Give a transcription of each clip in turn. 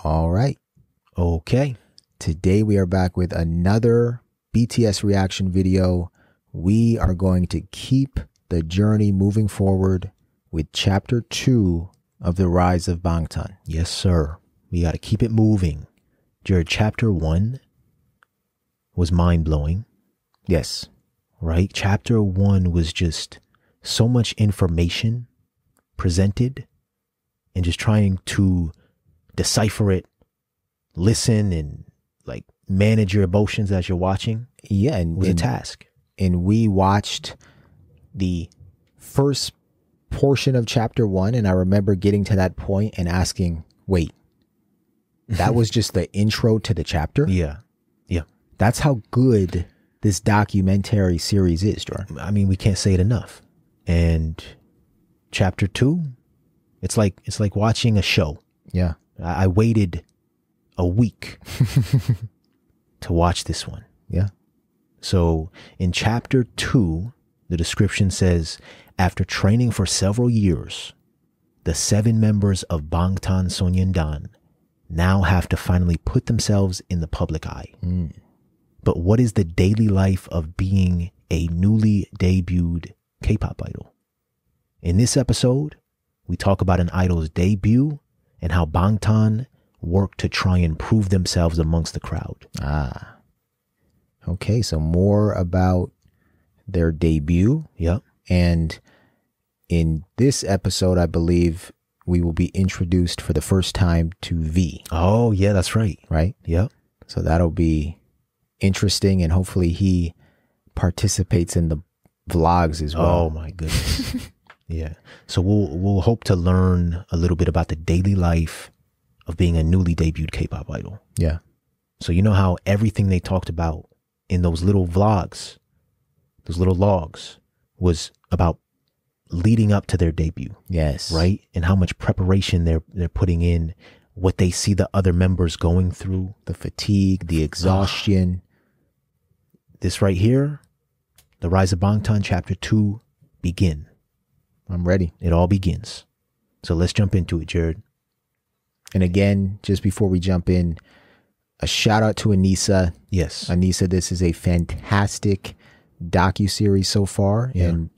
All right. Okay. Today we are back with another BTS reaction video. We are going to keep the journey moving forward with chapter 2 of the Rise of Bangtan. Yes, sir. We got to keep it moving. Jared, chapter 1 was mind-blowing. Yes. Right? Chapter 1 was just so much information presented and just trying to decipher it, listen, and like manage your emotions as you're watching. Yeah, and was a task. And we watched the first portion of chapter 1, and I remember getting to that point and asking, wait, that was just the intro to the chapter? Yeah. Yeah. That's how good this documentary series is, Jordan. I mean, we can't say it enough. And chapter 2, it's like watching a show. Yeah. I waited a week to watch this one. Yeah. So in chapter 2, the description says, after training for several years, the 7 members of 방탄소년단 now have to finally put themselves in the public eye. But what is the daily life of being a newly debuted K-pop idol? In this episode, we talk about an idol's debut and how Bangtan worked to try and prove themselves amongst the crowd. Okay, so more about their debut. Yep. And in this episode, I believe we will be introduced for the first time to V. Oh, yeah, that's right. Right? Yep. So that'll be interesting, and hopefully he participates in the vlogs as well. Oh my goodness. Yeah. So we'll hope to learn a little bit about the daily life of being a newly debuted K-pop idol. Yeah. So you know how everything they talked about in those little vlogs, those little logs, was about leading up to their debut. Yes. Right? And how much preparation they're putting in, what they see the other members going through, The fatigue, the exhaustion. This right here, the Rise of Bangtan chapter 2 begin. I'm ready. It all begins. So let's jump into it, Jared. And again, just before we jump in, a shout out to Anissa. Yes. Anissa, this is a fantastic docuseries so far. Yeah. And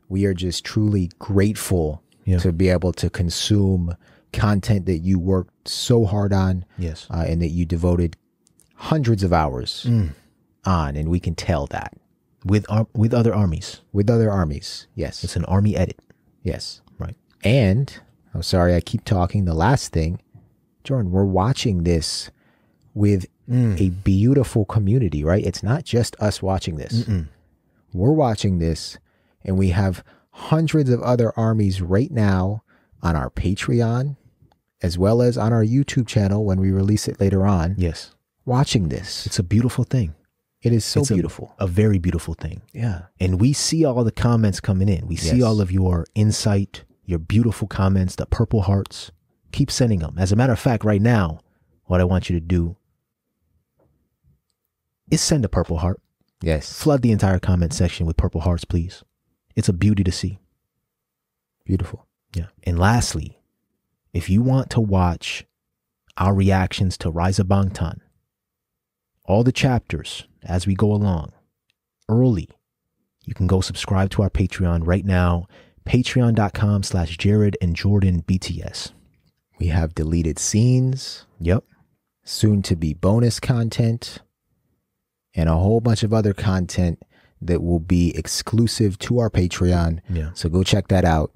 we are just truly grateful Yeah. to be able to consume content that you worked so hard on. Yes. And that you devoted hundreds of hours on. And we can tell that. With other armies. With other armies. Yes. It's an army edit. Yes. Right. And, I'm sorry, I keep talking. The last thing, Jordan, we're watching this with a beautiful community, right? It's not just us watching this. We're watching this, and we have hundreds of other armies right now on our Patreon, as well as on our YouTube channel when we release it later on. Yes. Watching this. It's a beautiful thing. It is so It's beautiful. A very beautiful thing. Yeah. And we see all the comments coming in. We see Yes. all of your insight, your beautiful comments, the purple hearts. Keep sending them. As a matter of fact, right now, what I want you to do is send a purple heart. Yes. Flood the entire comment section with purple hearts, please. It's a beauty to see. Beautiful. Yeah. And lastly, if you want to watch our reactions to Rise of Bangtan, all the chapters as we go along early, you can go subscribe to our Patreon right now. Patreon.com/Jared and Jordan BTS. We have deleted scenes. Yep. Soon to be bonus content, and a whole bunch of other content that will be exclusive to our Patreon. Yeah. So go check that out.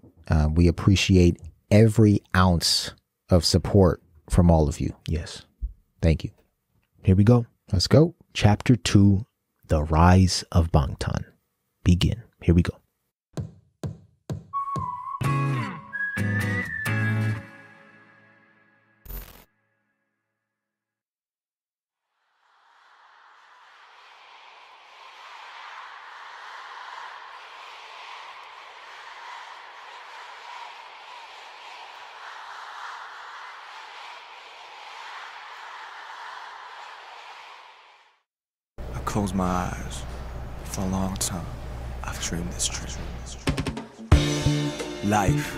We appreciate every ounce of support from all of you. Yes. Thank you. Here we go. Let's go. Chapter 2, The Rise of Bangtan. Begin. Here we go. I close my eyes. For a long time, I've dreamed this dream. Life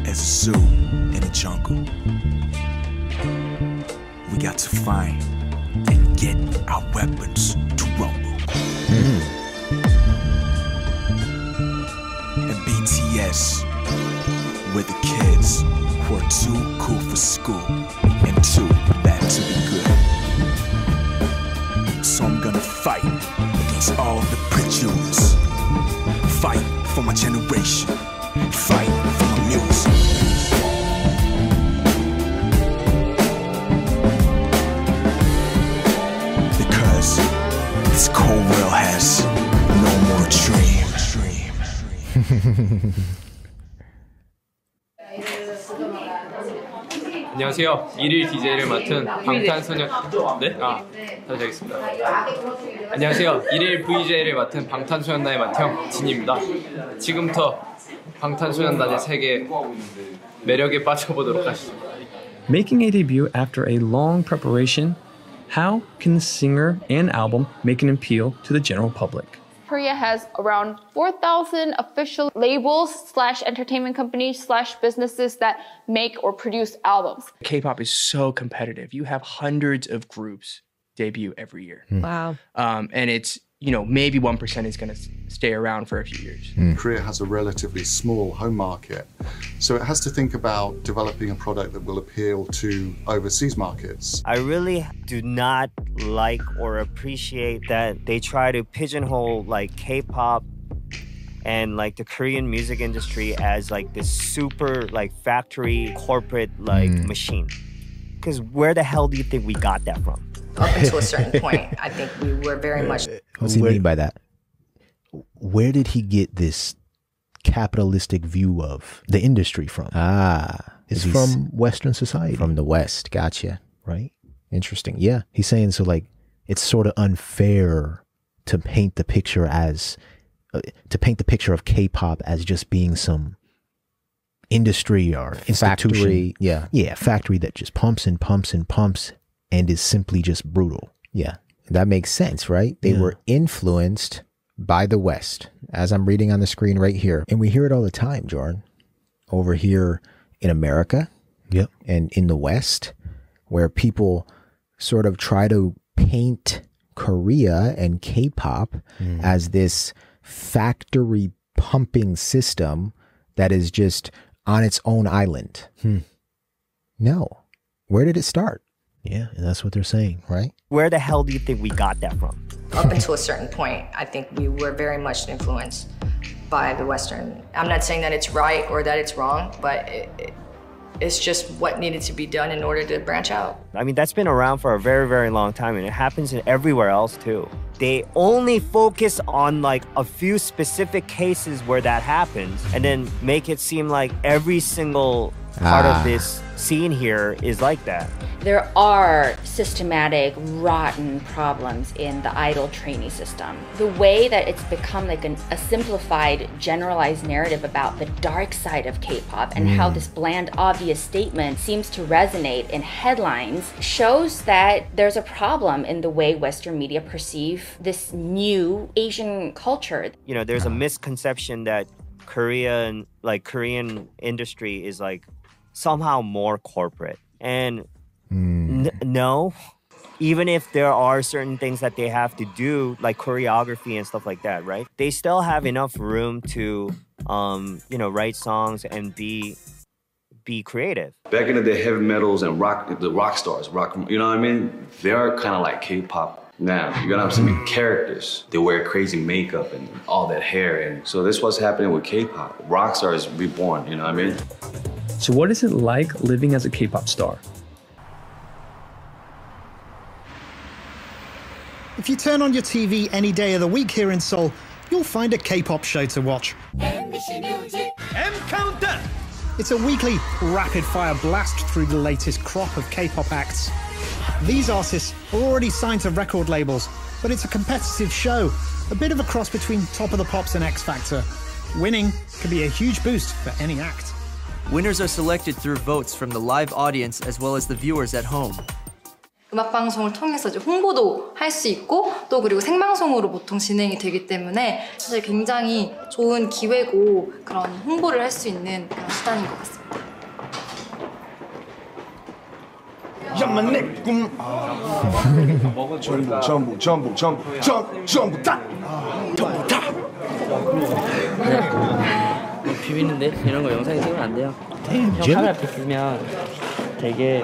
as a zoo in a jungle. got to find and get our weapons to rumble. And BTS, we're the kids who are too cool for school and too bad to be good. So I'm gonna fight against all the prejudice. Fight for my generation. Fight for my music. Because this cold world has no more dream. 안녕하세요. 1일 DJ를 맡은 방탄소년 네? 다시 하겠습니다. 안녕하세요. 1일 VJ를 맡은 방탄소년단의 맏형 진입니다. 지금부터 방탄소년단의 세계 매력에 빠져보도록 하시죠. Making a debut after a long preparation, how can the singer and album make an appeal to the general public? Korea has around 4,000 official labels / entertainment companies / businesses that make or produce albums. K-pop is so competitive. You have hundreds of groups debut every year. Wow. And it's, maybe 1% is going to stay around for a few years. Korea has a relatively small home market, so it has to think about developing a product that will appeal to overseas markets. I really do not like or appreciate that they try to pigeonhole like K-pop and like the Korean music industry as like this super like factory corporate like machine. Because where the hell do you think we got that from? Up until a certain point, I think we were very much... What's he mean by that? Where did he get this capitalistic view of the industry from? It's from Western society. From the West, gotcha. Right? Interesting, yeah. He's saying, so like, it's sort of unfair to paint the picture as, of K-pop as just being some industry or institution. Factory, yeah. Yeah, factory that just pumps and pumps and pumps and is simply just brutal. Yeah, that makes sense, right? They were influenced by the West, as I'm reading on the screen right here. And we hear it all the time, Jordan. Over here in America and in the West, where people sort of try to paint Korea and K-pop as this factory pumping system that is just on its own island. No. Where did it start? Yeah, and that's what they're saying, right? Where the hell do you think we got that from? Up until a certain point, I think we were very much influenced by the Western. I'm not saying that it's right or that it's wrong, but it's just what needed to be done in order to branch out. I mean, that's been around for a very, very long time, and it happens in everywhere else too. They only focus on like a few specific cases where that happens and then make it seem like every single part of this scene here is like that. There are systematic, rotten problems in the idol trainee system. The way that it's become like a simplified, generalized narrative about the dark side of K-pop and how this bland, obvious statement seems to resonate in headlines shows that there's a problem in the way Western media perceive this new Asian culture. You know, there's a misconception that Korean industry is like somehow more corporate. And no, even if there are certain things that they have to do, like choreography and stuff like that, right? They still have enough room to, write songs and be creative. Back in the day, heavy metals and the rock stars, you know what I mean? They are kind of like K-pop now. You're gonna have some characters. They wear crazy makeup and all that hair. And so this was happening with K-pop. Rock stars reborn, you know what I mean? So what is it like living as a K-pop star? If you turn on your TV any day of the week here in Seoul, you'll find a K-pop show to watch. Countdown! It's a weekly rapid-fire blast through the latest crop of K-pop acts. These artists are already signed to record labels, but it's a competitive show, a bit of a cross between Top of the Pops and X Factor. Winning can be a huge boost for any act. Winners are selected through votes from the live audience as well as the viewers at home. 음악방송을 통해서 이제 홍보도 할 수 있고 또 그리고 생방송으로 보통 진행이 되기 때문에 사실 굉장히 좋은 기회고 그런 홍보를 할 수 있는 그런 수단인 것 같습니다. 야만 내꿈 전부 다 비비는데 이런 거 영상에 찍으면 안 돼요. 형 카메라 앞에 쓰면 되게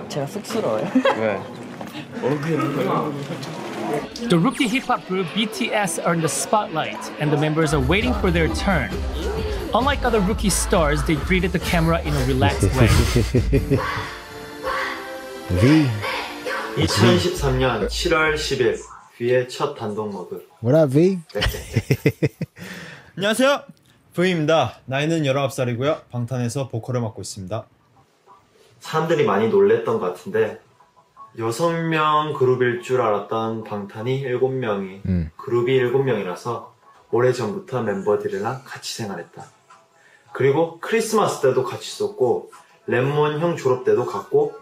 제가 쑥스러워요. 왜? The rookie hip-hop group BTS are in the spotlight, and the members are waiting for their turn. Unlike other rookie stars, they greeted the camera in a relaxed way. V. 2013년 7월 10일 V의 첫 단독 모드. What up, V? 안녕하세요. V입니다. 나이는 19살이고요. 방탄에서 보컬을 맡고 있습니다. 사람들이 많이 놀랬던 것 같은데 6명 그룹일 줄 알았던 방탄이 7명이 그룹이 7명이라서 오래전부터 멤버들이랑 같이 생활했다. 그리고 크리스마스 때도 같이 있었고 랩몬 형 졸업 때도 갔고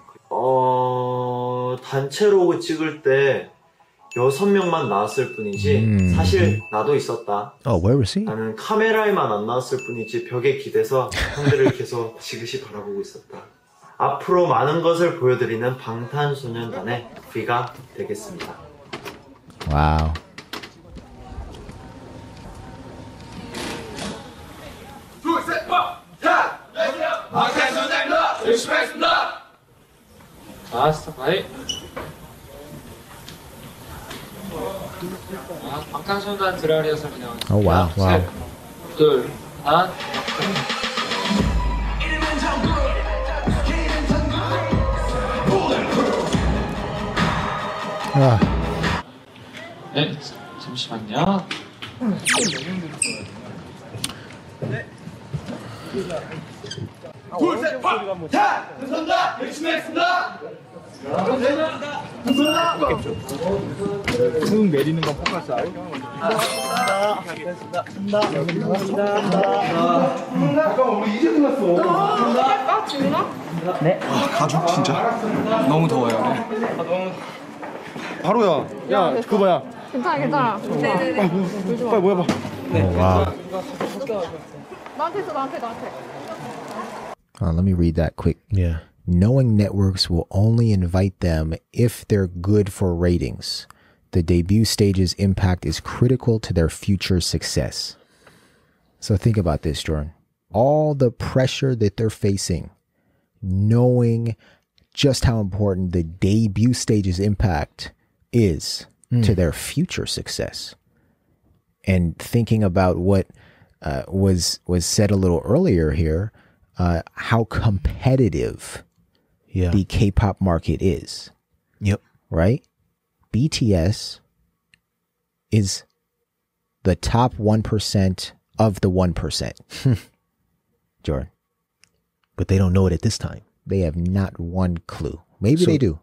단체 로고 찍을 때 6명만 나왔을 뿐이지 사실 나도 있었다. Where was he? 나는 카메라에만 안 나왔을 뿐이지 벽에 기대서 형들을 계속 지그시 바라보고 있었다. 앞으로 많은 것을 보여드리는 방탄소년단의 V가 되겠습니다. Wow. 방탄소년단 열심히 하겠습니다. 방탄소년단 드라리에서 그냥. Oh wow, wow. 둘, 하나. 네, 잠시만요. 둘, 셋, 파! 자! 감사합니다! 열심히 하겠습니다! 감사합니다! 쭉 내리는 건 포커스 아웃. 잠깐만 우리 이제 끝났어. 네. 가죽 진짜 너무 더워요. 네. 바로야. 야 그거 뭐야? 괜찮아. 빨리 모여봐. Wow. 나한테 써, 나한테. Let me read that quick. Yeah. Knowing networks will only invite them if they're good for ratings. The debut stage's impact is critical to their future success. So think about this, Jordan. All the pressure that they're facing, knowing just how important the debut stage's impact is to their future success. And thinking about what was said a little earlier here, how competitive the K-pop market is. Yep. Right? BTS is the top 1% of the 1%. Jordan. But they don't know it at this time. They have not one clue. Maybe they do.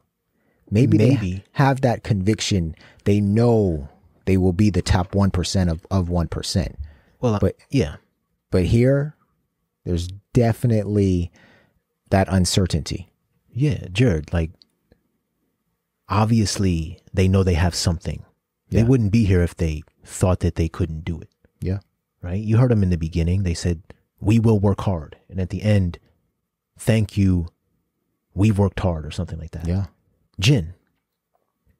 Maybe they have that conviction. They know they will be the top 1% of 1%. Well, but yeah. But here, there's definitely that uncertainty. Yeah, Jared, like, obviously they know they have something. They wouldn't be here if they thought that they couldn't do it. Yeah. Right? You heard them in the beginning. They said, we will work hard. And at the end, thank you, we've worked hard, or something like that. Yeah. Jin,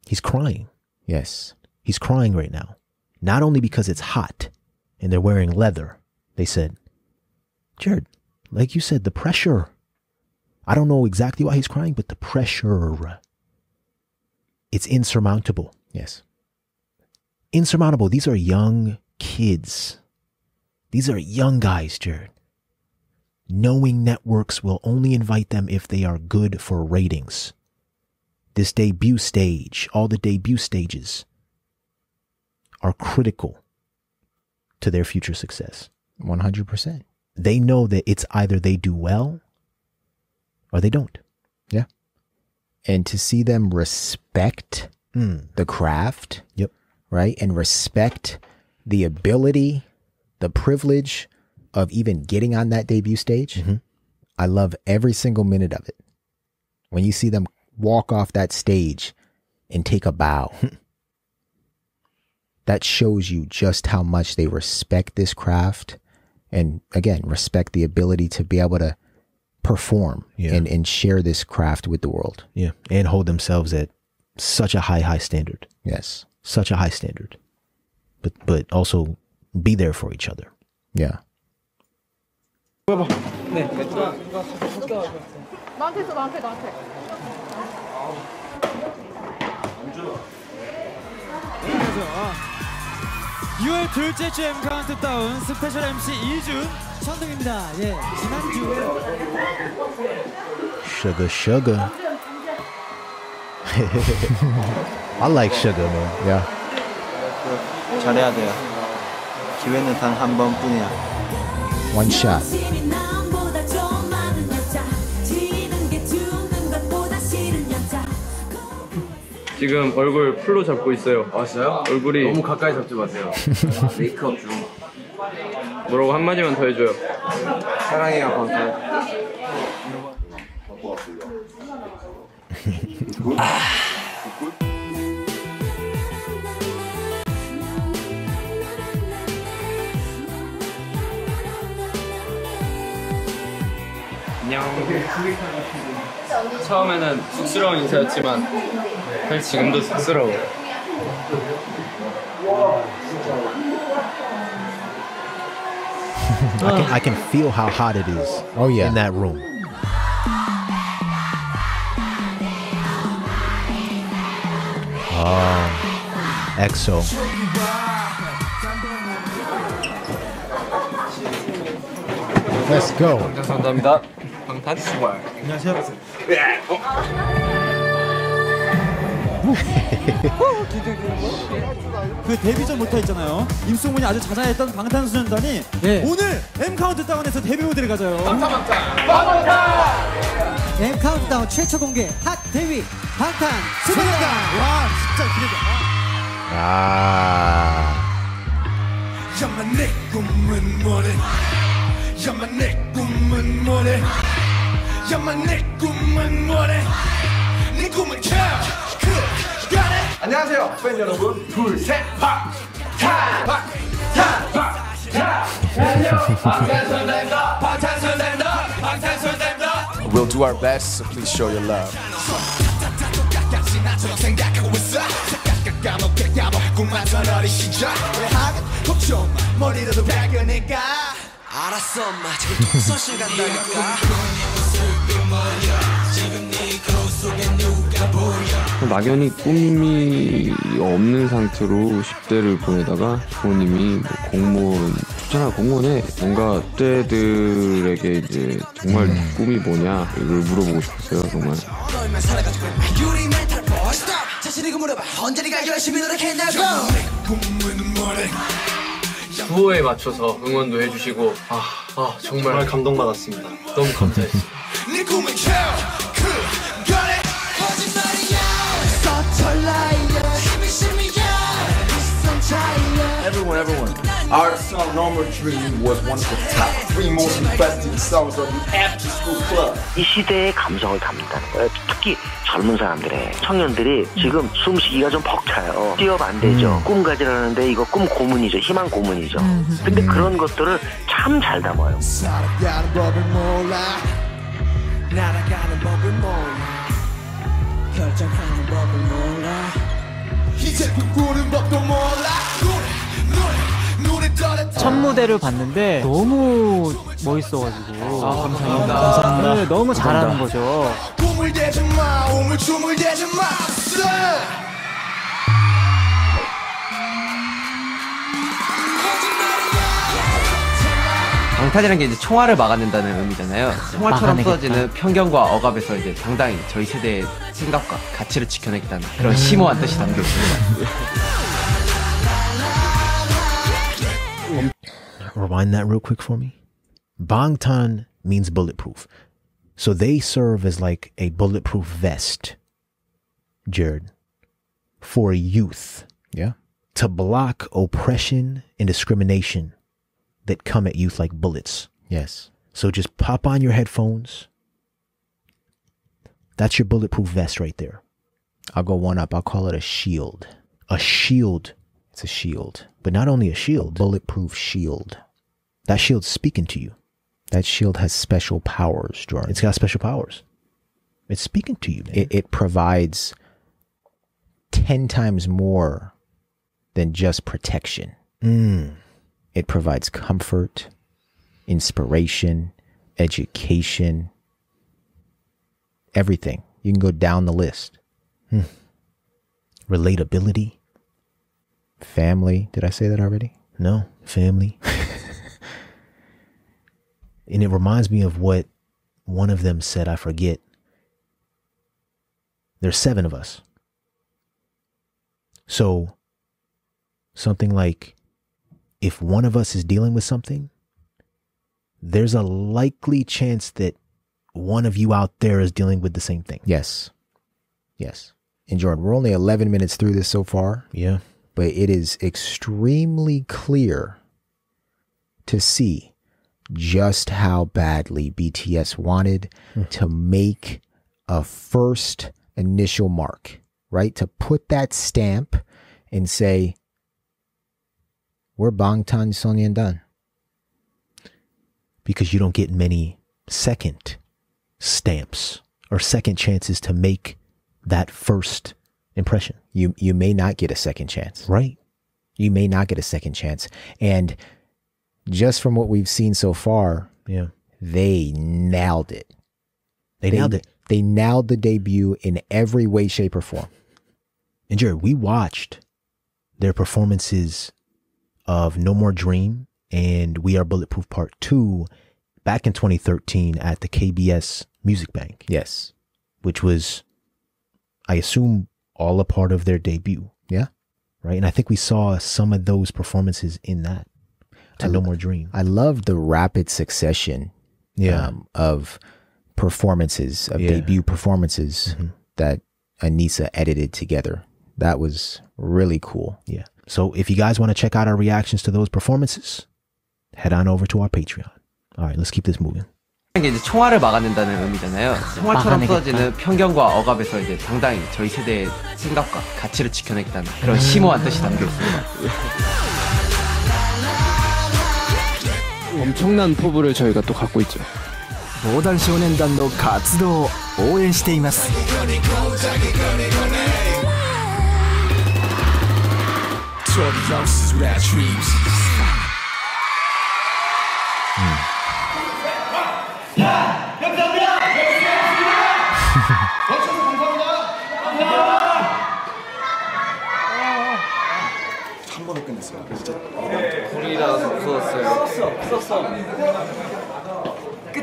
he's crying. Yes. He's crying right now. Not only because it's hot and they're wearing leather. They said, Jared, like you said, the pressure. I don't know exactly why he's crying, but the pressure, it's insurmountable. Yes. Insurmountable. These are young kids. These are young guys, Jared. Knowing networks will only invite them if they are good for ratings. This debut stage, all the debut stages, are critical to their future success. 100%. They know that it's either they do well or they don't. Yeah. And to see them respect the craft, right? And respect the ability, the privilege of even getting on that debut stage. I love every single minute of it. When you see them walk off that stage and take a bow, that shows you just how much they respect this craft. And again, respect the ability to be able to perform and share this craft with the world. Yeah. And hold themselves at such a high standard. Yes. Such a high standard. But also be there for each other. Yeah. 나한테 있어, 나한테. 6월 둘째 주 M 카운트다운 스페셜 MC 이준 천둥입니다. 예, 지난주 Sugar. I like sugar, man. Yeah. 잘해야 돼요. 기회는 단 한 번뿐이야. One shot. 지금 얼굴 풀로 잡고 있어요. 아 진짜요? 얼굴이 너무 가까이 잡지 마세요. 메이크업 중. 뭐라고 한마디만 더 해줘요. 사랑해요 방탄. 안녕. 처음에는 쑥스러운 인사였지만 사실 지금도 쑥스러워. I can feel how hot it is. Oh yeah. In that room. EXO. Let's go. 감사합니다. 방탄. 안녕하세요. 그 데뷔 전부터 있잖아요. 입소문이 아주 자자했던 방탄소년단이 오늘 M 카운트다운에서 데뷔 무대를 가져요. M 카운트다운 최초 공개 핫 데뷔 방탄소년단. 와 진짜 기대돼. 야마 내 꿈은 뭐래? 야마 내 꿈은 뭐래? 야마 내 꿈은 뭐래? 네 꿈은 안녕하세요 팬 여러분. 둘셋 방탄. We'll do our best, so please show your love. 알았어 엄마 지금 독서실 간다니까 막연히 꿈이 없는 상태로 10대를 보내다가 부모님이 뭐 공무원 좋잖아 공무원에 뭔가 10대들에게 이제 정말 꿈이 뭐냐 이걸 물어보고 싶었어요 정말. 구호에 맞춰서 응원도 해주시고 정말 감동받았습니다. 너무 감사했어요. Everyone. Our song No More Dream was one of the top 3 most requested songs on the After School Club. 이 시대의 감성을 담는다는 거예요. 특히 젊은 사람들의 청년들이 지금 숨쉬기가 좀 벅차요. 취업 안 되죠. 꿈 가지라는데 이거 꿈 고문이죠. 희망 고문이죠. 근데 그런 것들을 참 잘 담아요. 살아가는 법을 몰라 날아가는 법을 몰라 결정하는 법을 몰라 이제 꿈꾸는 법도 몰라 첫 무대를 봤는데 너무 멋있어가지고 감사합니다. 네, 너무 잘하는 거죠. 꿈을 대지 마 우물쭈물 대지 마 방탄이라는 게 이제 총알을 막아낸다는 의미잖아요. 총알처럼 막아내겠다. 쏟아지는 편견과 억압에서 이제 당당히 저희 세대의 생각과 가치를 지켜내겠다는 그런 심오한 뜻이 담겨 있습니다. Rewind that real quick for me. Bangtan means bulletproof. So they serve as like a bulletproof vest, Jared, for youth. Yeah. To block oppression and discrimination that come at youth like bullets. Yes. So just pop on your headphones. That's your bulletproof vest right there. I'll go one up. I'll call it a shield. A shield. It's a shield. But not only a shield. A bulletproof shield. That shield's speaking to you. That shield has special powers, Jordan. It's got special powers. It's speaking to you, man. It provides 10 times more than just protection. It provides comfort, inspiration, education, everything. You can go down the list. Relatability. Family. Did I say that already? No, family. And it reminds me of what one of them said. I forget. There's 7 of us. So something like, if one of us is dealing with something, there's a likely chance that one of you out there is dealing with the same thing. Yes. Yes. And Jordan, we're only 11 minutes through this so far. Yeah. But it is extremely clear to see just how badly BTS wanted to make a first initial mark, right? To put that stamp and say, we're 방탄소년단. Because you don't get many second stamps or second chances to make that first impression. You may not get a second chance. Right. You may not get a second chance. And just from what we've seen so far, they nailed it. They nailed it. They nailed the debut in every way, shape, or form. And Jared, we watched their performances of No More Dream and We Are Bulletproof Part 2 back in 2013 at the KBS Music Bank. Yes. Which was, I assume, all a part of their debut. Yeah. Right. And I think we saw some of those performances in that. No More Dream. I love the rapid succession of performances, of debut performances that Anissa edited together. That was really cool. Yeah. So if you guys want to check out our reactions to those performances, head on over to our Patreon. All right, let's keep this moving. 이게 이제 총알을 막아낸다는 의미잖아요. 총알처럼 쏟아지는 편견과 억압에서 이제 당당히 저희 세대의 생각과 가치를 지켜내겠다는 그런 심오한 뜻이 담겨 있습니다. 엄청난 포부를 저희가 또 갖고 있죠. 防弾少年団の活動を応援しています。한 번에 끝냈어요. 진짜. 불이라서 없어졌어요. 없었어. 끝.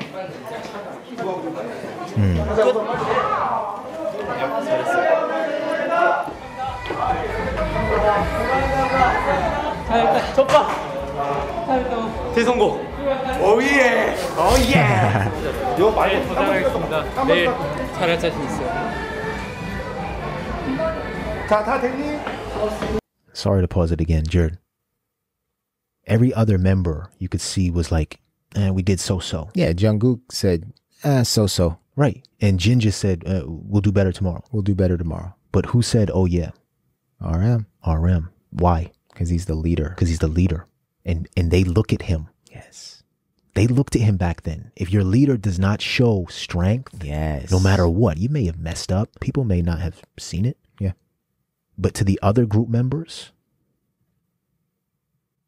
잘했다. 좁다. 대성공. 오예. 오예. 요 많이 더 잘하겠습니다. 내일 잘할 자신 있어요. 자, 다 됐니? Sorry to pause it again, Jared. Every other member you could see was like, we did so-so. Yeah, Jungkook said, so-so. Right. And Jin just said, we'll do better tomorrow. We'll do better tomorrow. But who said, oh yeah? RM. RM. Why? Because he's the leader. Because he's the leader. And they look at him. Yes. They looked at him back then. If your leader does not show strength, yes, no matter what, you may have messed up. People may not have seen it. Yeah. But to the other group members,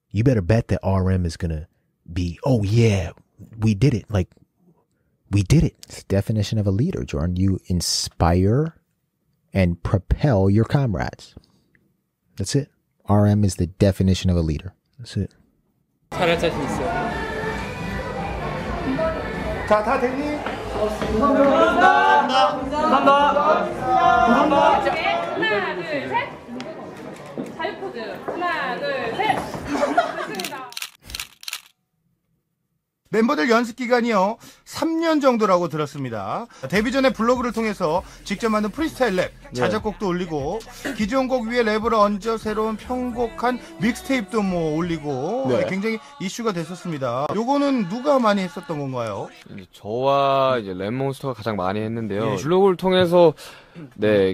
you better bet that RM is going to be, oh yeah, we did it. Like, we did it. It's the definition of a leader, Jordan. You inspire and propel your comrades. That's it. RM is the definition of a leader. That's it. 잘할 자신 있어요. 자, 다 됐니? 감사합니다. 하나, 둘, 셋. 자유 포즈. 하나, 둘, 셋. 좋습니다. 멤버들 연습 기간이요 3년 정도라고 들었습니다. 데뷔 전에 블로그를 통해서 직접 만든 프리스타일 랩, 자작곡도 올리고 기존 곡 위에 랩을 얹어 새로운 편곡한 믹스테이프도 뭐 올리고 굉장히 이슈가 됐었습니다. 요거는 누가 많이 했었던 건가요? 저와 이제 랩몬스터가 가장 많이 했는데요. 블로그를 통해서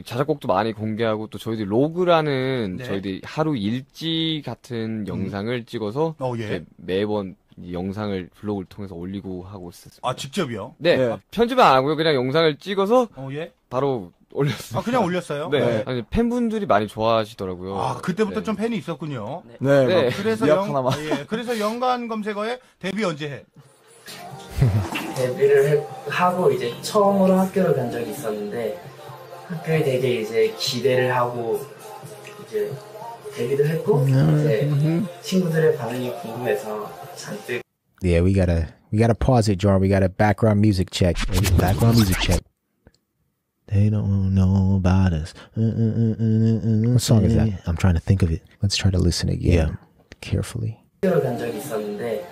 자작곡도 많이 공개하고 또 저희들이 로그라는 저희들이 하루 일지 같은 영상을 찍어서 매번 이 영상을 블로그를 통해서 올리고 하고 있었습니다. 아 직접이요? 네. 편집은 안 하고요. 그냥 영상을 찍어서 예? 바로 올렸어요. 아 그냥 올렸어요? 네. 아니, 팬분들이 많이 좋아하시더라고요. 아 그때부터 좀 팬이 있었군요. 네. 그래서 그래서 연관 검색어에 데뷔 언제 해? 데뷔를 하고 이제 처음으로 학교를 간 적이 있었는데 학교에 되게 이제 기대를 하고 이제 데뷔도 했고 이제 친구들의 반응이 궁금해서 잔뜩. Yeah, we gotta pause it, Jordan. We got a background music check. Background music check. They don't know about us. What song is that? I'm trying to think of it. Let's try to listen again carefully. 학교를 간 적이 있었는데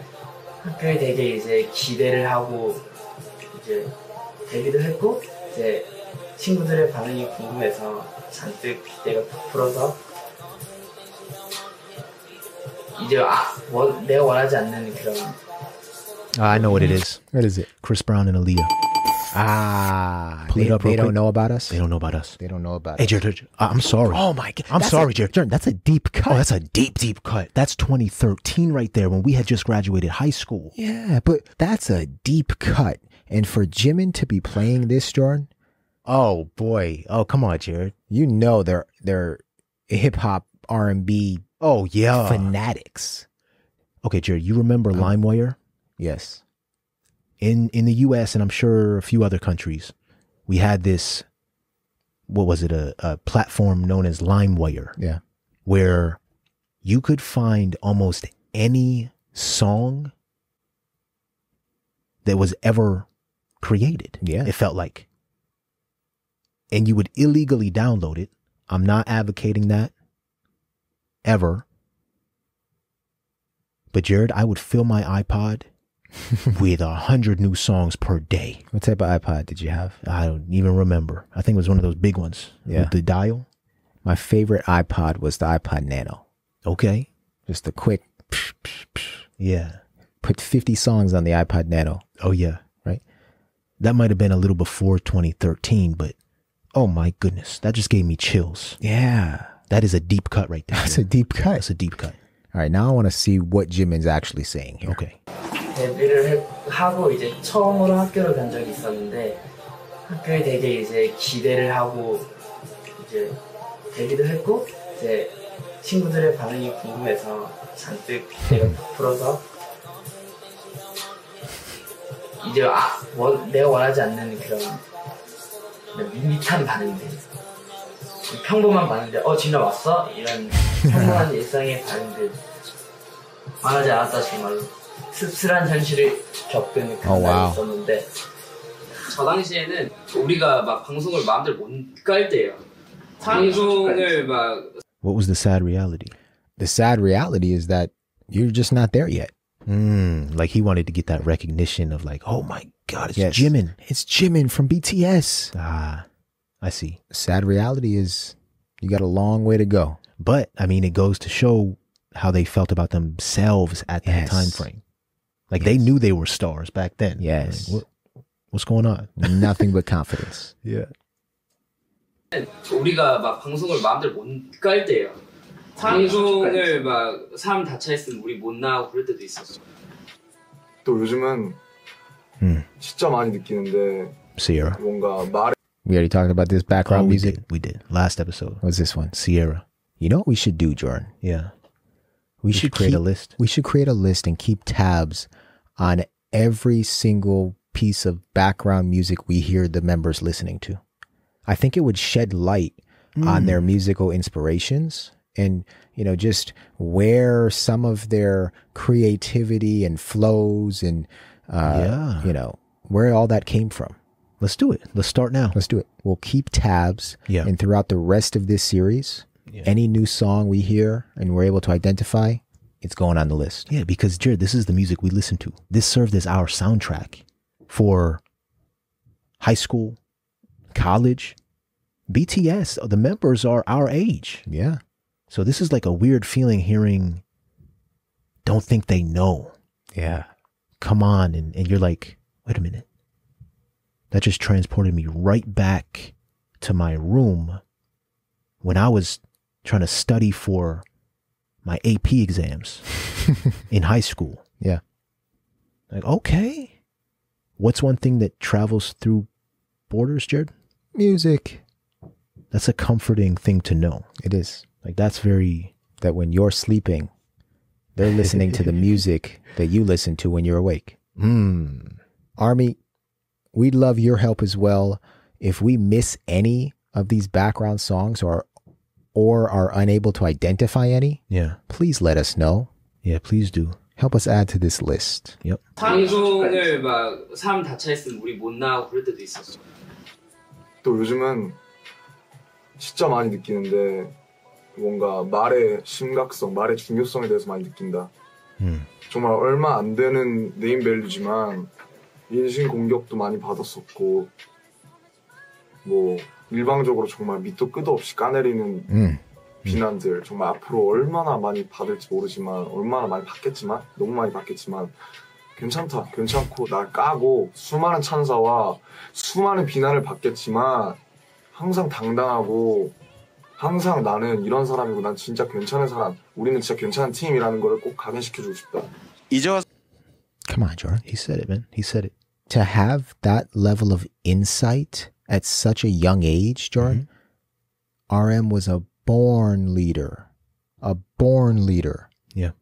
학교에 되게 이제 기대를 하고 이제 데뷔도 했고 이제 친구들의 반응이 궁금해서 잔뜩 기대가 부풀어서 이제 내가 원하지 않는 그런. I know what it is. What is it? Chris Brown and Aaliyah. Ah, Pull it up real they don't quick. know about us? They don't know about us. They don't know about Hey, us. Jared, I'm sorry. Oh my God. I'm sorry, Jared. That's a deep cut. Oh, that's a deep, deep cut. That's 2013 right there when we had just graduated high school. Yeah, but that's a deep cut. And for Jimin to be playing this, Jordan, oh boy. Oh, come on, Jared. You know they're hip hop R&B. Oh yeah, fanatics. Okay, Jared, you remember LimeWire? Yes. In the U.S. and I'm sure a few other countries, we had this. What was it? A platform known as LimeWire. Yeah. Where you could find almost any song that was ever created. Yeah. It felt like. And you would illegally download it. I'm not advocating that. Ever. But Jared, I would fill my iPod with 100 new songs per day. What type of iPod did you have? I don't even remember. I think it was one of those big ones. Yeah. With the dial. My favorite iPod was the iPod Nano. Okay. Just a quick. Yeah. Put 50 songs on the iPod Nano. Oh yeah. Right. That might have been a little before 2013, but oh my goodness, that just gave me chills. Yeah. That is a deep cut right there. That's a deep cut. That's a deep cut. All right, now I want to see what Jimin's actually saying here. Okay. 데뷔를 하고 이제 처음으로 학교를 간 적이 있었는데 학교에 되게 이제 기대를 하고 이제 데뷔도 했고 이제 친구들의 반응이 궁금해서 잔뜩 기대가 부풀어서 이제 내가 원하지 않는 그런 밋밋한 반응들, 평범한 반응들, 진짜 왔어? 이런 평범한 일상의 반응들 원하지 않았다. 정말로 씁쓸한 현실을 겪은 그런 날이 있었는데 저 당시에는 우리가 막 방송을 마음대로 못 깔 때예요. 방송을 막. What was the sad reality? The sad reality is that you're just not there yet. Like he wanted to get that recognition of like, oh my God, it's Jimin. It's Jimin from BTS. Ah, I see. Sad reality is you got a long way to go. But I mean, it goes to show how they felt about themselves at that time frame. Like they knew they were stars back then. Yes. Like, what's going on? Nothing but confidence. Yeah. 우리가 막 방송을 마음대로 못 깔 때예요. 방송을 막 사람 닫혀 있으면 우리 못 나오고 그럴 때도 있었어. 또 요즘은 진짜 많이 느끼는데 Sierra. 뭔가 말에 We already talked about this background music. We did. Last episode. What's this one? Sierra. You know what we should do, Jordan? Yeah. We should create a list. We should create a list and keep tabs on every single piece of background music we hear the members listening to. I think it would shed light on their musical inspirations and, you know, just where some of their creativity and flows and, you know, where all that came from. Let's do it. Let's start now. Let's do it. We'll keep tabs. Yeah. And throughout the rest of this series, any new song we hear and we're able to identify, it's going on the list. Yeah, because Jared, this is the music we listen to. This served as our soundtrack for high school, college. BTS, the members are our age. Yeah. So this is like a weird feeling hearing Don't Think They Know. Yeah. Come on. And you're like, wait a minute. That just transported me right back to my room when I was trying to study for my AP exams in high school. Yeah. Like, okay. What's one thing that travels through borders, Jared? Music. That's a comforting thing to know. It is. Like, that's very... That when you're sleeping, they're listening to the music that you listen to when you're awake. Army, we'd love your help as well. If we miss any of these background songs or are unable to identify any, please let us know. Yeah, please do. Help us add to this list. Yep. 방송을 막 사람 다 차 있으면 우리 못 나오고 그럴 때도 있었어. 또 요즘은 진짜 많이 느끼는데 뭔가 말의 심각성, 말의 중요성에 대해서 많이 느낀다. 정말 얼마 안 되는 네임밸류지만 인신 공격도 많이 받았었고 뭐 일방적으로 정말 밑도 끝도 없이 까내리는 비난들 정말 앞으로 얼마나 많이 받을지 모르지만 얼마나 많이 받겠지만 너무 많이 받겠지만 괜찮다, 괜찮고 날 까고 수많은 찬사와 수많은 비난을 받겠지만 항상 당당하고 항상 나는 이런 사람이고 난 진짜 괜찮은 사람 우리는 진짜 괜찮은 팀이라는 걸 꼭 각인시켜주고 싶다. Come on, Jordan. He said it, man. He said it. To have that level of insight at such a young age, Jordan, RM was a born leader. A born leader. Yeah.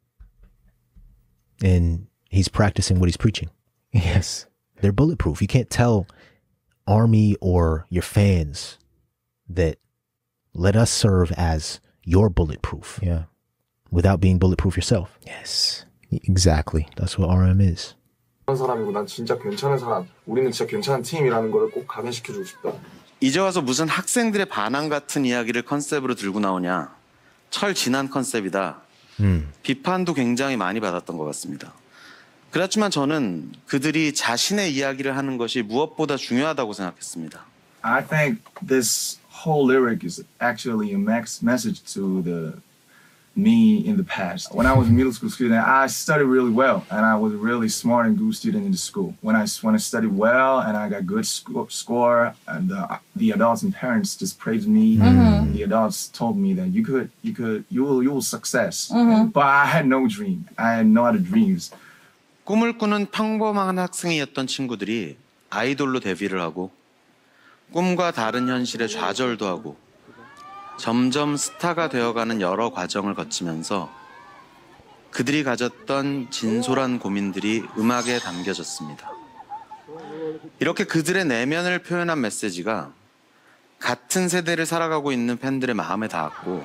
And he's practicing what he's preaching. Yes. They're bulletproof. You can't tell Army or your fans that let us serve as your bulletproof. Yeah. Without being bulletproof yourself. Yes. Exactly. That's what RM is. 이런 사람이고 난 진짜 괜찮은 사람 우리는 진짜 괜찮은 팀이라는 걸 꼭 각인시켜주고 싶다. 이제 와서 무슨 학생들의 반항 같은 이야기를 컨셉으로 들고 나오냐. 철 지난 컨셉이다. 비판도 굉장히 많이 받았던 것 같습니다. 그렇지만 저는 그들이 자신의 이야기를 하는 것이 무엇보다 중요하다고 생각했습니다. I think this whole lyric is actually a message to the me in the past. When I was a middle school student, I studied really well, and I was a really smart and good student in the school. When I studied well and I got good score, and the adults and parents just praised me. The adults told me that you will success. But I had no dream. I had no other dreams. 꿈을 꾸는 평범한 학생이었던 친구들이 아이돌로 데뷔를 하고 꿈과 다른 현실에 좌절도 하고 점점 스타가 되어가는 여러 과정을 거치면서 그들이 가졌던 진솔한 고민들이 음악에 담겨졌습니다. 이렇게 그들의 내면을 표현한 메시지가 같은 세대를 살아가고 있는 팬들의 마음에 닿았고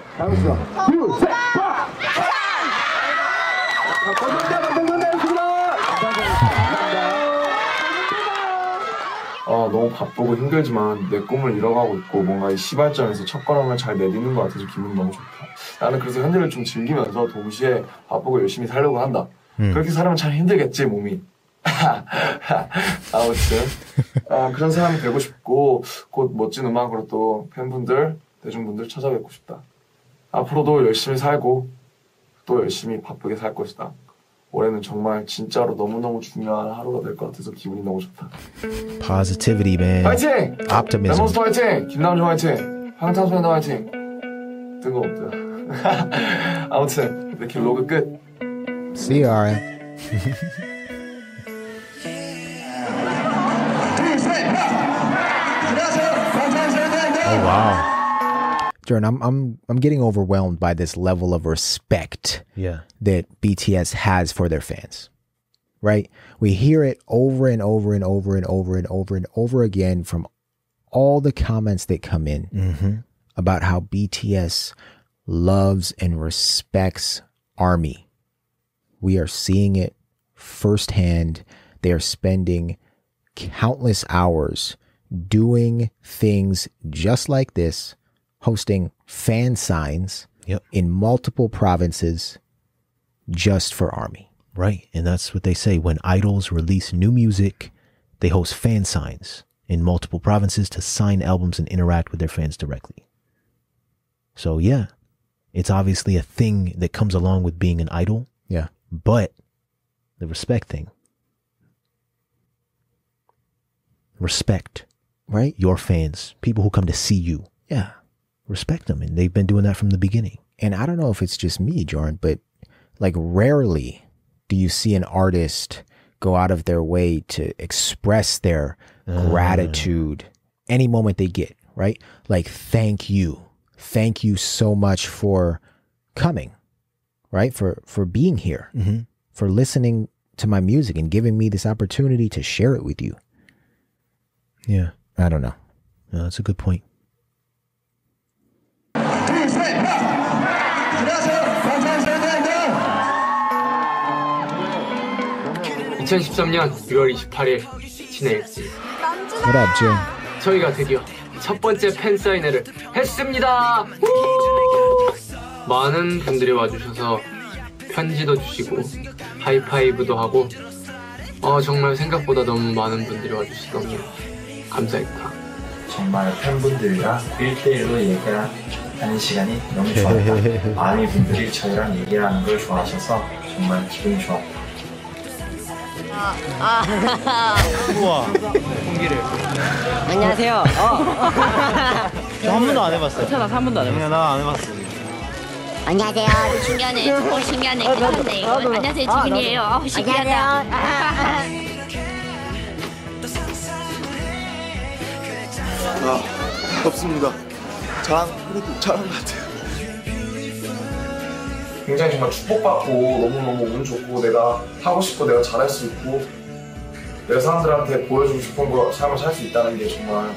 너무 바쁘고 힘들지만 내 꿈을 이뤄가고 있고 뭔가 이 시발점에서 첫걸음을 잘 내딛는 것 같아서 기분이 너무 좋다. 나는 그래서 현재를 좀 즐기면서 동시에 바쁘고 열심히 살려고 한다. 그렇게 살면 참 힘들겠지 몸이. 아무튼 그런 사람이 되고 싶고 곧 멋진 음악으로 또 팬분들, 대중분들 찾아뵙고 싶다. 앞으로도 열심히 살고 또 열심히 바쁘게 살 것이다. 올해는 정말 진짜로 너무너무 중요한 하루가 될 것 같아서 기분이 너무 좋다. Positivity, man. 화이팅! Optimism. 멤버스 화이팅! 김남준 화이팅! 방탄소년단 화이팅! 뜬금없다. 아무튼 이렇게 로그 끝. See you, RM. Oh wow. Jordan, I'm getting overwhelmed by this level of respect that BTS has for their fans. Right? We hear it over and over and over and over and over and over again from all the comments that come in about how BTS loves and respects ARMY. We are seeing it firsthand. They are spending countless hours doing things just like this, hosting fan signs in multiple provinces just for ARMY. Right. And that's what they say. When idols release new music, they host fan signs in multiple provinces to sign albums and interact with their fans directly. So yeah, it's obviously a thing that comes along with being an idol. Yeah. But the respect thing. Respect. Right? Your fans, people who come to see you. Yeah. Respect them. And they've been doing that from the beginning. And I don't know if it's just me, Jordan, but like rarely do you see an artist go out of their way to express their gratitude any moment they get, right? Like, thank you so much for coming, right? For being here, for listening to my music and giving me this opportunity to share it with you. Yeah. I don't know. No, that's a good point. 2013년 6월 28일 친해일지. What up, Jim? 저희가 드디어 첫 번째 팬 사인회를 했습니다. 우! 많은 분들이 와주셔서 편지도 주시고 하이파이브도 하고 정말 생각보다 너무 많은 분들이 와주셔서 너무 감사했다. 정말 팬분들이랑 1대1로 얘기하는 시간이 너무 좋았다. 많은 분들이 저희랑 얘기하는 걸 좋아하셔서 정말 기분이 좋았다. 우와. 공기를. 안녕하세요. 저 한 번도 안 해봤어요. 괜찮아, 한 번도 안 해봤어. 나안 해봤어. 안녕하세요. 신기하네. 신기하네. 괜찮네. 이거. 안녕하세요, 지민이에요. 신기하다. 없습니다. 그래도 잘한 것 같아요. 굉장히 정말 축복받고 너무너무 운 좋고 내가 하고 싶고 내가 잘할 수 있고 내가 사람들한테 보여주고 싶은 거 삶을 살 수 있다는 게 정말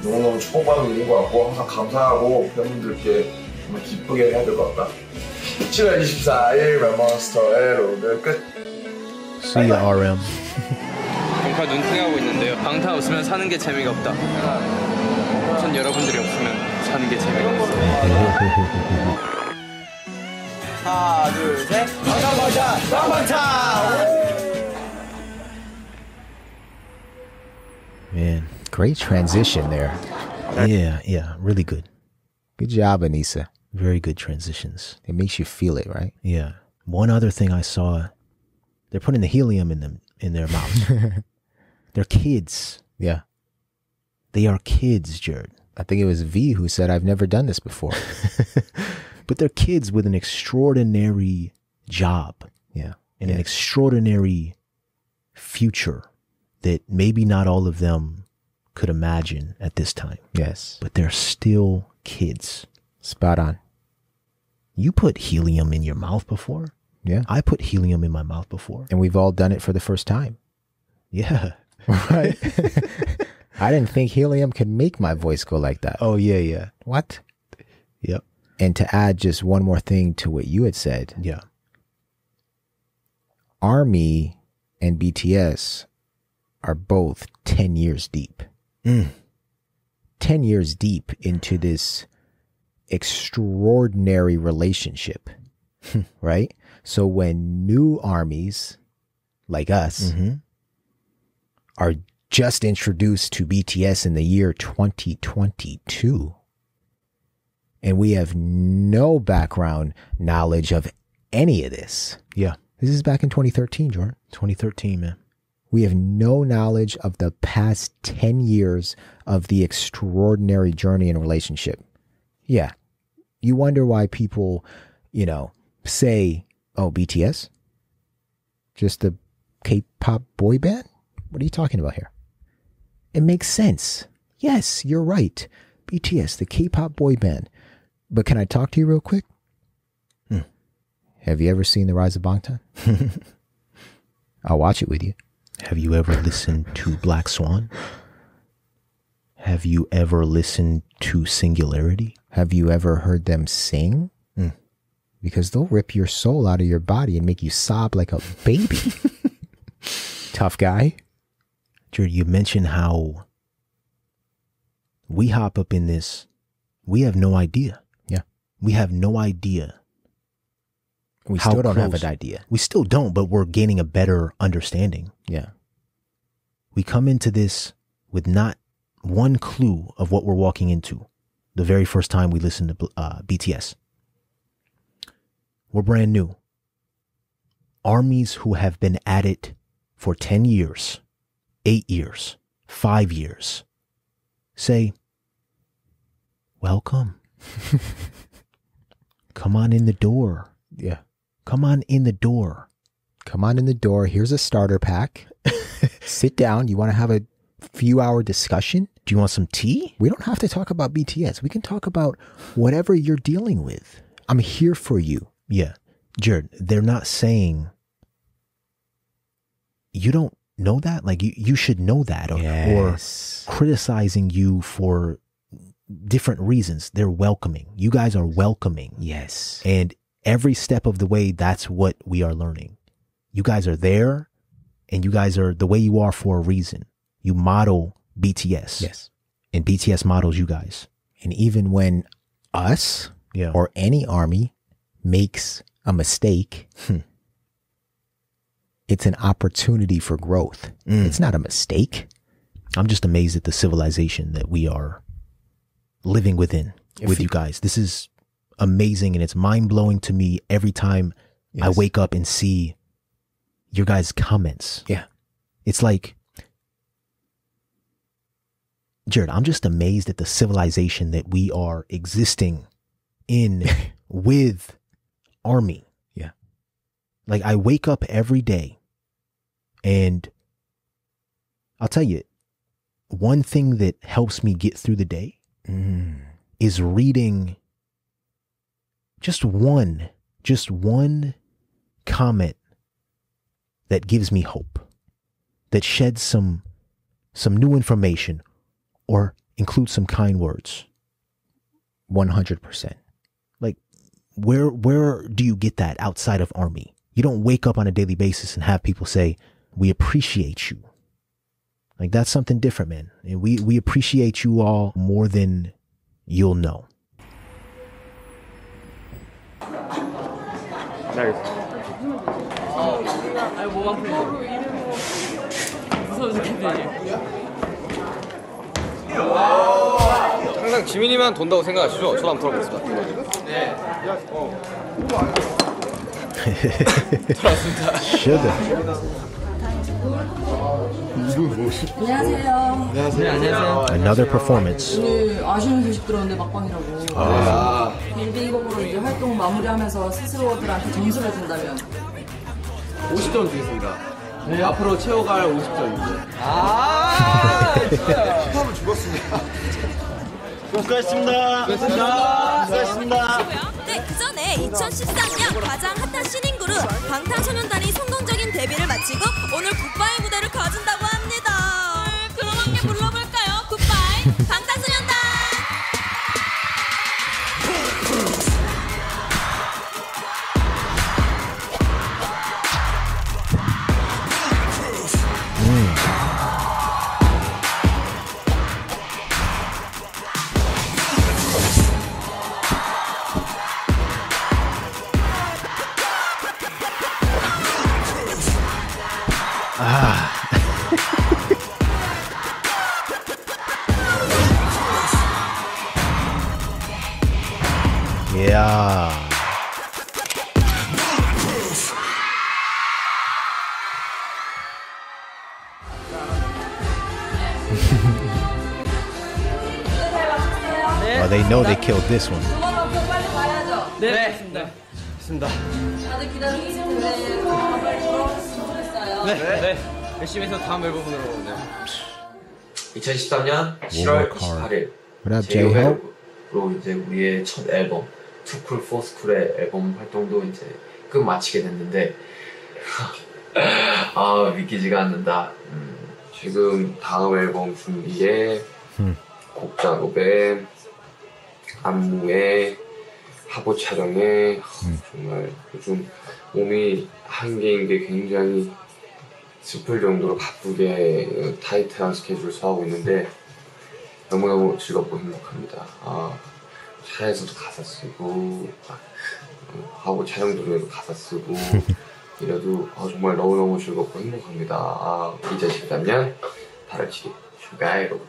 너무너무 축복받은 일인 것 같고 항상 감사하고 팬분들께 정말 기쁘게 해야 될 것 같다. 7월 24일 멤버스터의 로드 끝. See ya, RM. 정말 눈팅하고 있는데요. 방탄 없으면 사는 게 재미가 없다. 전 여러분들이 없으면 사는 게 재미가 없어요. 하나, 둘, 셋. 방탄! Man, great transition there. Yeah, really good. Good job, Anissa. Very good transitions. It makes you feel it, right? Yeah. One other thing I saw, they're putting the helium in their mouths. They're kids. Yeah. They are kids, Jared. I think it was V who said, I've never done this before. But they're kids with an extraordinary job. Yeah. And an extraordinary future that maybe not all of them could imagine at this time. Yes. But they're still kids. Spot on. You put helium in your mouth before? Yeah. I put helium in my mouth before. And we've all done it for the first time. Yeah. Right. I didn't think helium could make my voice go like that. Oh, yeah. What? Yep. And to add just one more thing to what you had said. Yeah. ARMY and BTS are both 10 years deep. 10 years deep into this extraordinary relationship, right? So when new armies like us are just introduced to BTS in the year 2022, and we have no background knowledge of any of this. Yeah. This is back in 2013, Jordan. 2013, man. We have no knowledge of the past 10 years of the extraordinary journey and relationship. Yeah. You wonder why people, say, oh, BTS? Just a K-pop boy band? What are you talking about here? It makes sense. Yes, you're right. BTS, the K-pop boy band. But can I talk to you real quick? Have you ever seen the Rise of Bangtan? I'll watch it with you. Have you ever listened to Black Swan? Have you ever listened to Singularity? Have you ever heard them sing? Because they'll rip your soul out of your body and make you sob like a baby. Tough guy. Jared, you mentioned how we hop up in this. We have no idea. Yeah. We have no idea. We still don't have an idea. We still don't, but we're gaining a better understanding. Yeah. We come into this with not one clue of what we're walking into the very first time we listen to BTS. We're brand new. Armies who have been at it for 10 years, 8 years, 5 years say, welcome. Come on in the door. Yeah. Come on in the door. Come on in the door. Here's a starter pack. Sit down. You want to have a few-hour discussion? Do you want some tea? We don't have to talk about BTS. We can talk about whatever you're dealing with. I'm here for you. Yeah. Jared, they're not saying you don't know that. Like you should know that, or criticizing you for different reasons. They're welcoming. You guys are welcoming. Yes. And every step of the way, that's what we are learning. You guys are there, and you guys are the way you are for a reason. You model BTS. Yes. And BTS models you guys. And even when us or any army makes a mistake, it's an opportunity for growth. It's not a mistake. I'm just amazed at the civilization that we are living within with you guys. This is amazing, and it's mind-blowing to me every time I wake up and see your guys' comments. Yeah. It's like, Jared, I'm just amazed at the civilization that we are existing in with Army. Yeah. Like, I wake up every day, and I'll tell you, one thing that helps me get through the day is reading just one comment that gives me hope, that sheds some new information or includes some kind words. 100%. Like, where do you get that outside of Army? You don't wake up on a daily basis and have people say, "We appreciate you." Like, that's something different, man. And we appreciate you all more than you'll know. 항상 지민이만 돈다고 생각하시죠? 저도 한번 들어보겠습니다. 네. 들어왔습니다. 안녕하세요. 네, 안녕하세요. Another performance. 오늘 아쉬운 소식 들었는데 막방이라고. 빌딩곡으로 이제 활동 마무리하면서 스스로들한테 점수를 준다면 50점 주겠습니다. 네, 앞으로 채워갈 50점입니다. 처음은 죽었습니다. 수고하셨습니다. 수고하셨습니다. 네, 그 전에 2013년 가장 핫한 신인 그룹 방탄소년단이 성공적인 데뷔를 마치고 오늘 굿바이 무대를 가진다고 합니다. 그럼 함께 불러볼까요? 굿바이 방탄소년단! Yeah. Oh, they know they killed this one. 빨리 가야죠. 네. 좋습니다. 다들 기다리고 있을 텐데 빨리 돌아오셨으면 좋겠어요. 네. 열심히 해서 다음 앨범으로. 2013년 7월 28일 What up, J-Hope? 로 이제 우리의 첫 앨범 Too Cool for School의 앨범 활동도 이제 끝마치게 됐는데 믿기지가 않는다. 지금 다음 앨범 준비에 곡 작업에 안무에 화보 촬영에 정말 요즘 몸이 한계인 게 굉장히 슬플 정도로 바쁘게 타이트한 스케줄을 소화하고 있는데 너무너무 즐겁고 행복합니다. 차에서도 가사 쓰고 하고 촬영 중에도 가사 쓰고 이래도 정말 너무너무 즐겁고 행복합니다. 2013년 8월 7일 슈가이 여러분.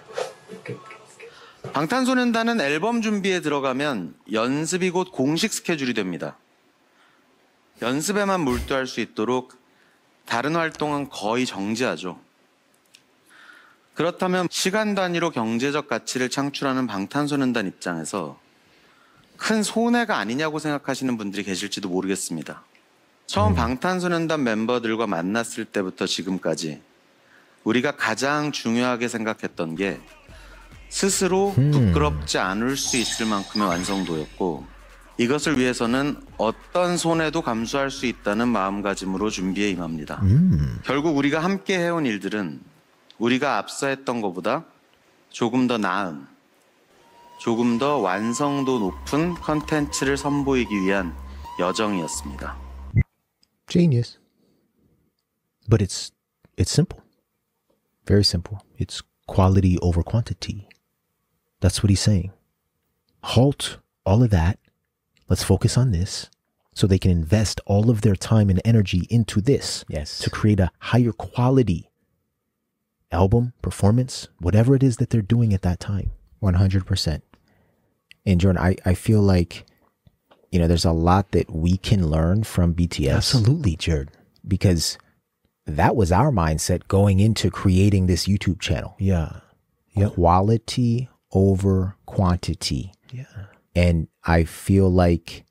방탄소년단은 앨범 준비에 들어가면 연습이 곧 공식 스케줄이 됩니다. 연습에만 몰두할 수 있도록 다른 활동은 거의 정지하죠. 그렇다면 시간 단위로 경제적 가치를 창출하는 방탄소년단 입장에서 큰 손해가 아니냐고 생각하시는 분들이 계실지도 모르겠습니다. 처음 방탄소년단 멤버들과 만났을 때부터 지금까지 우리가 가장 중요하게 생각했던 게 스스로 부끄럽지 않을 수 있을 만큼의 완성도였고 이것을 위해서는 어떤 손해도 감수할 수 있다는 마음가짐으로 준비에 임합니다. 결국 우리가 함께 해온 일들은 우리가 앞서 했던 것보다 조금 더 나은, 조금 더 완성도 높은 컨텐츠를 선보이기 위한 여정이었습니다. Genius. But it's simple. Very simple. It's quality over quantity. That's what he's saying. Halt all of that. Let's focus on this so they can invest all of their time and energy into this. Yes. To create a higher quality album, performance, whatever it is that they're doing at that time. 100%. And Jordan, I feel like, you know, there's a lot that we can learn from BTS. Absolutely, Jared. Because that was our mindset going into creating this YouTube channel. Yeah. Quality over quantity. Yeah. And I feel like,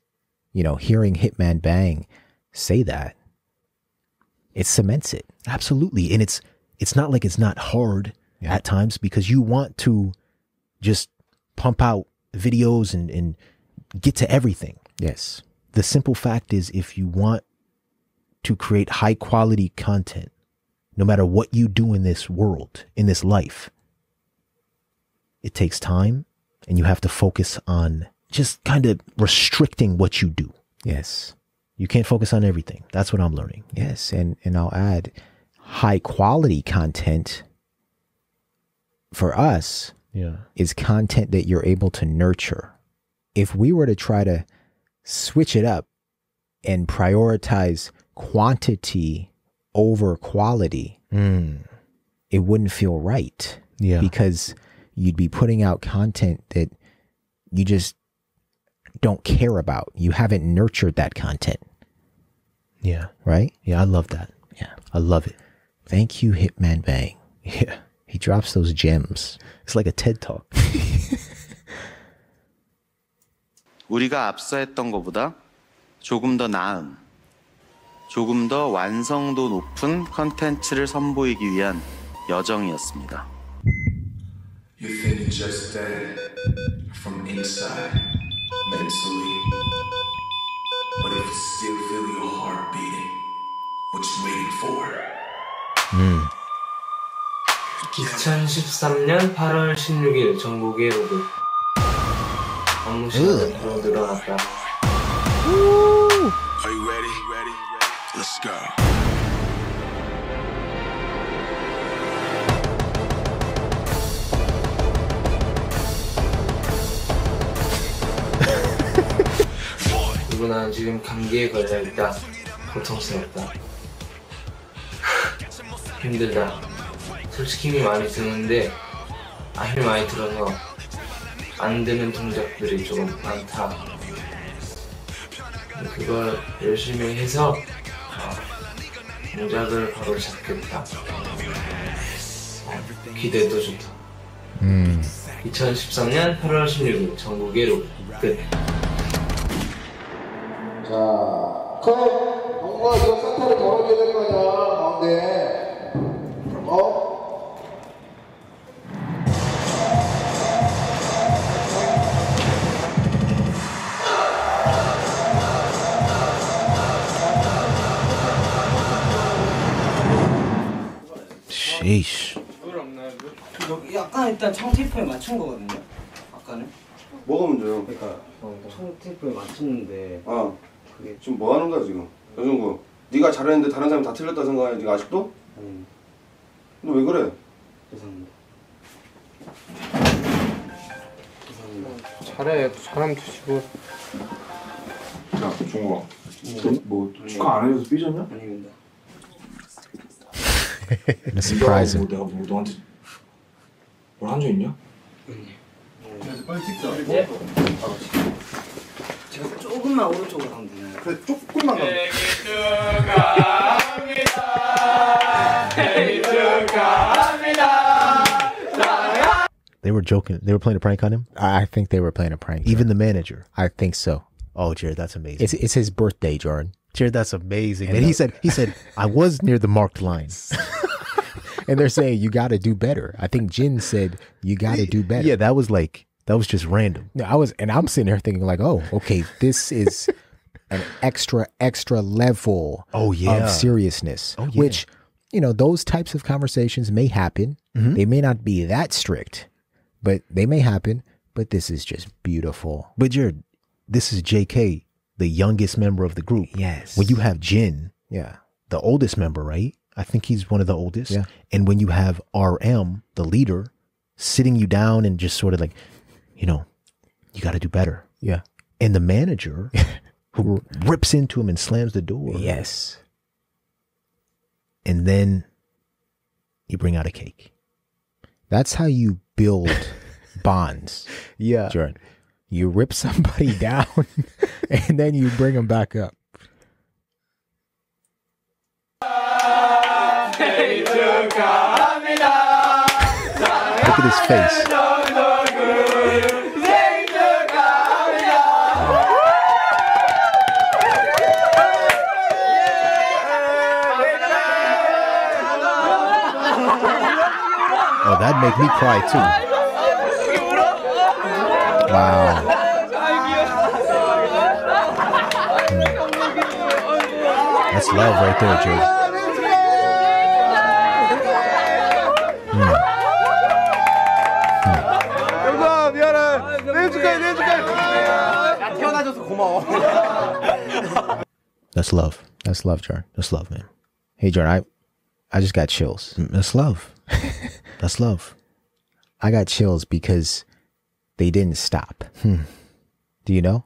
you know, hearing Hitman Bang say that, it cements it. Absolutely. And it's not like it's not hard at times because you want to just pump out videos and get to everything. Yes. The simple fact is if you want to create high quality content, no matter what you do in this world, in this life, it takes time and you have to focus on just kind of restricting what you do. Yes. You can't focus on everything. That's what I'm learning. Yes. And I'll add high quality content for us is content that you're able to nurture. If we were to try to switch it up and prioritize quantity over quality, it wouldn't feel right. Yeah. Because you'd be putting out content that you just don't care about. You haven't nurtured that content. Yeah. Right? Yeah, I love that. Yeah. I love it. Thank you, Hitman Bang. Yeah. He drops those gems. It's like a TED Talk. 우리가 앞서 했던 것보다 조금 더 나은, 조금 더 완성도 높은 컨텐츠를 선보이기 위한 여정이었습니다. You think you're just dead from inside, mentally. But if you still feel your heart beating, what you waiting for? 2013년 8월 16일 전국의 로그 업무 시간이 더 늘어났다. Are you ready? Let's go. 그리고 나는 지금 감기에 걸려있다. 고통스럽다. 힘들다. 솔직히 힘이 많이 드는데 힘이 많이 들어서 안 되는 동작들이 조금 많다. 그걸 열심히 해서 동작을 바로 잡겠다. 기대도 좋다. 2013년 8월 16일 전국의 로그 끝. 자, 컷! 뭔가 이거 사타를 걸어줘야 될 거 아니야, 가운데. Sheesh. 약간 일단 청 테이프에 맞춘 거거든요. 아까는. 뭐가 문제요? 그러니까 청 테이프에 맞췄는데. 그게 지금 뭐 하는 거야 지금? 여정구, 네가 잘했는데 다른 사람이 다 틀렸다 생각하냐 네가 아직도? 너 왜 그래? 죄송합니다. 잘해. 사람 두시고. 자, 종국아. 뭐 축하 안 해줘서 삐졌냐? 아닙니다. Surprise him. 내가 뭐 너한테 뭘 한 적 있냐? 빨리 찍자. 제가 조금만 오른쪽으로 가면 되나요? 그래, 조금만 가면 돼. 생일 축하합니다. They were joking. They were playing a prank on him? I think they were playing a prank. Even the manager? I think so. Oh, Jared, that's amazing. It's his birthday, Jordan. Jared, that's amazing. And he said, I was near the marked lines. And they're saying, you got to do better. I think Jin said, you got to do better. Yeah, that was just random. No, I'm sitting there thinking like, oh, okay, this is an extra level of seriousness, which, you know, those types of conversations may happen. They may not be that strict, but they may happen. But this is just beautiful. But Jared, this is JK, the youngest member of the group. Yes. When you have Jin, yeah, the oldest member, right? I think he's one of the oldest. Yeah. And when you have RM, the leader, sitting you down and just sort of like, you know, you got to do better. Yeah. And the manager who rips into him and slams the door. Yes. And then you bring out a cake. That's how you build bonds. Yeah. Jordan. You rip somebody down and then you bring them back up. Look at his face. Oh, that'd make me cry too. Wow. That's love right there, Jay. That's love. That's love, Jordan. That's love, man. Hey, Jordan, I just got chills. That's love. That's love. I got chills because they didn't stop. Do you know?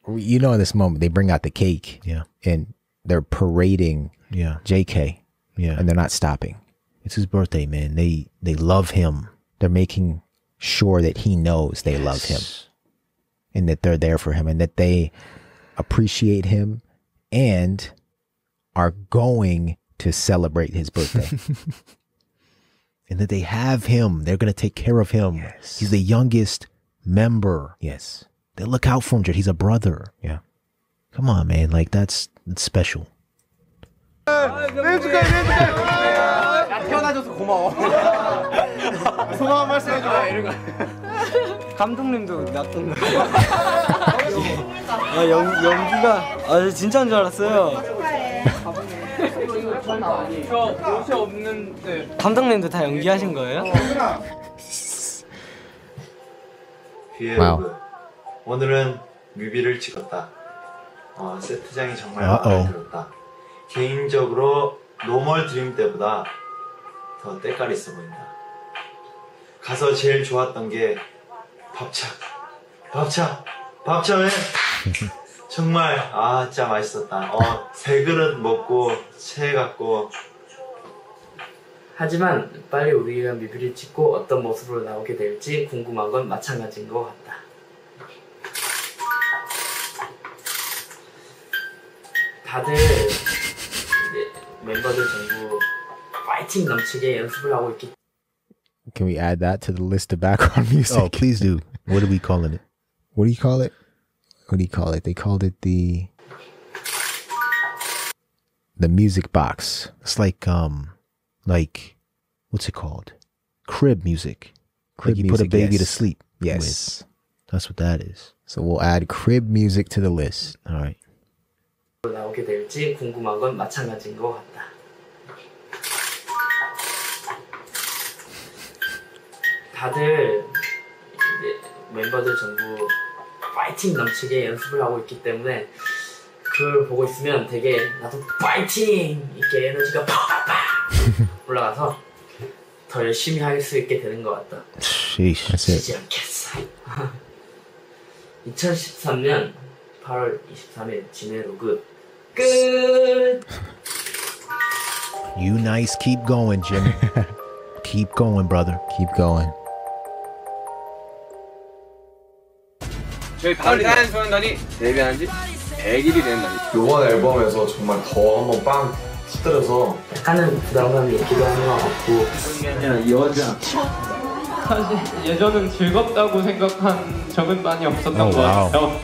You know, in this moment, they bring out the cake. Yeah. And they're parading JK. Yeah. And they're not stopping. It's his birthday, man. They love him. They're making sure that he knows they love him. And that they're there for him. And that they appreciate him. And are going to celebrate his birthday. And that they have him. They're going to take care of him. Yes. He's the youngest member. Yes. They look out for him, Jared. He's a brother. Yeah. Come on, man. Like, that's special. 태어나줘서 고마워. 소감 말씀 해줘. 이런 거. 감독님도 놔뒀나? 연기가 진짜인 줄 알았어요. 저 옷이 없는데. 감독님도 다 연기하신 거예요? BF 오늘은 뮤비를 찍었다. 세트장이 정말 마음에 들었다. 개인적으로 노멀 드림 때보다 더 때깔 있어 보인다. 가서 제일 좋았던 게 밥차면 정말 진짜 맛있었다. 세 그릇 먹고 체해갖고. 하지만 빨리 우리가 뮤비를 찍고 어떤 모습으로 나오게 될지 궁금한 건 마찬가지인 것 같다. 다들 멤버들 전부 파이팅 넘치게 연습을 하고 있기. Can we add that to the list of background music? Oh, please do. What are we calling it? What do you call it? What do you call it? They called it the music box. It's like what's it called? Crib music. Crib like you music, put a baby yes. to sleep. Yes. With. That's what that is. So we'll add crib music to the list. All right. 나오게 될지 궁금한 건 마찬가지인 것 같다. 다들 멤버들 전부 파이팅 넘치게 연습을 하고 있기 때문에 그걸 보고 있으면 되게 나도 파이팅! 이렇게 에너지가 팍팍팍 올라가서 더 열심히 할 수 있게 되는 것 같다. 쉬지 않겠어. 2013년 8월 23일 진해 로그 끝! You nice. Keep going, Jimmy. Keep going, brother. Keep going. 저희 방탄소년단이 데뷔한 지 100일이 된 날이. 이번 앨범에서 정말 더 한번 빵 터뜨려서 약간은 부담감이 있기도 하는 것 같고. 여자. 사실 예전은 즐겁다고 생각한 적은 많이 없었던 것 같아요.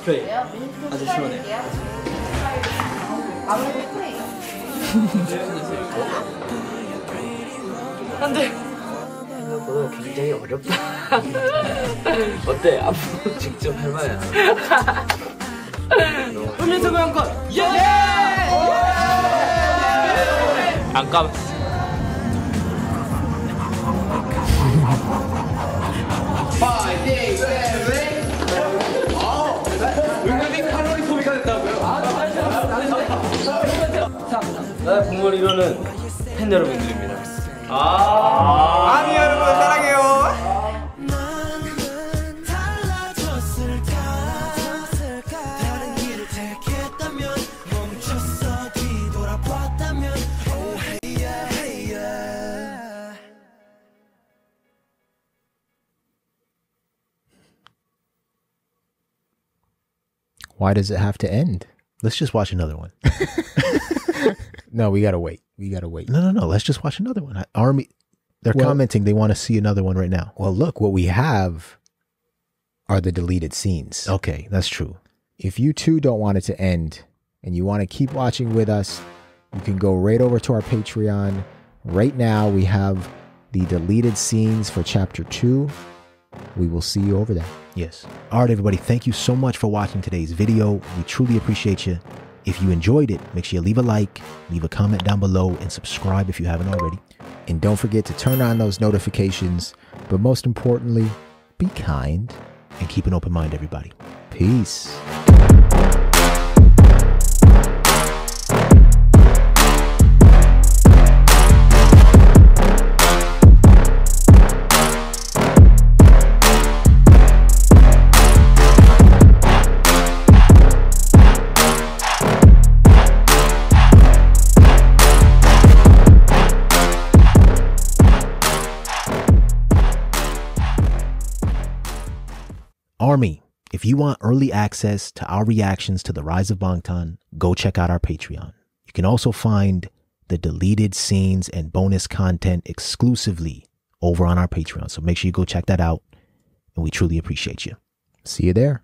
스프레이. 아주 시원해. 아무래도 스프레이. 안돼. 이거 굉장히 어렵다. 어때? 앞으로 직접 해봐야. 훈련소 교환권. 예! 잠깐. 은근히 칼로리 소비가 됐다고요? 나의 붕어리로는 팬 여러분들입니다. 아미 여러분 사랑해요. Why does it have to end? Let's just watch another one. No, we gotta wait. We gotta wait. No. Let's just watch another one. Army, they're commenting. They want to see another one right now. Well, look, what we have are the deleted scenes. Okay, that's true. If you too don't want it to end and you want to keep watching with us, you can go right over to our Patreon. Right now, we have the deleted scenes for chapter 2. We will see you over there. Yes. All right, everybody. Thank you so much for watching today's video. We truly appreciate you. If you enjoyed it, make sure you leave a like, leave a comment down below, and subscribe if you haven't already. And don't forget to turn on those notifications. But most importantly, be kind. And keep an open mind, everybody. Peace. Army, if you want early access to our reactions to the Rise of Bangtan, go check out our Patreon. You can also find the deleted scenes and bonus content exclusively over on our Patreon. So make sure you go check that out. And we truly appreciate you. See you there.